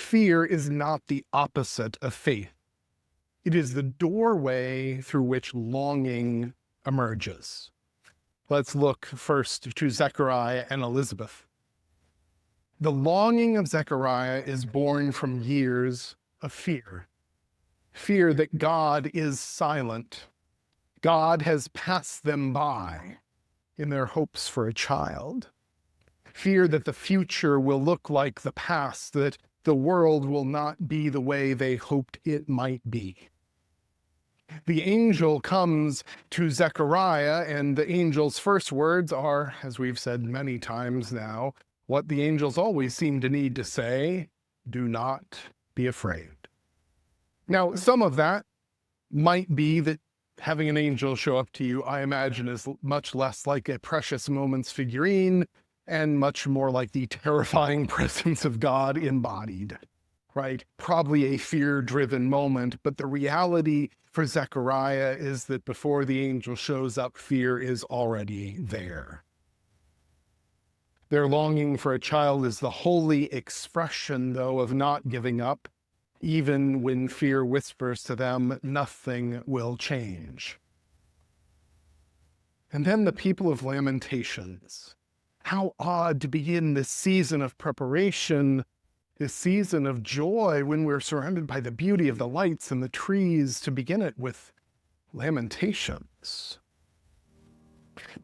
fear is not the opposite of faith. It is the doorway through which longing emerges. Let's look first to Zechariah and Elizabeth. The longing of Zechariah is born from years of fear. Fear that God is silent. God has passed them by in their hopes for a child. Fear that the future will look like the past, that the world will not be the way they hoped it might be. The angel comes to Zechariah, and the angel's first words are, as we've said many times now, what the angels always seem to need to say: do not be afraid. Now, some of that might be that having an angel show up to you, I imagine, is much less like a Precious Moments figurine and much more like the terrifying presence of God embodied, right? Probably a fear-driven moment, but the reality for Zechariah is that before the angel shows up, fear is already there. Their longing for a child is the holy expression, though, of not giving up, even when fear whispers to them, nothing will change. And then the people of Lamentations. How odd to begin this season of preparation, this season of joy, when we're surrounded by the beauty of the lights and the trees, to begin it with lamentations.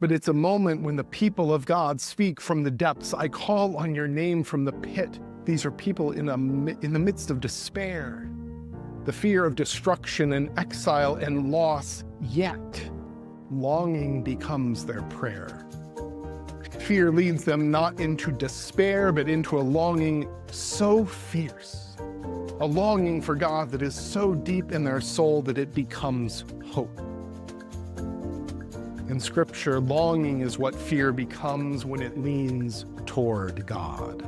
But it's a moment when the people of God speak from the depths. I call on your name from the pit. These are people in the midst of despair, the fear of destruction and exile and loss, yet longing becomes their prayer. Fear leads them not into despair, but into a longing so fierce, a longing for God that is so deep in their soul that it becomes hope. In Scripture, longing is what fear becomes when it leans toward God.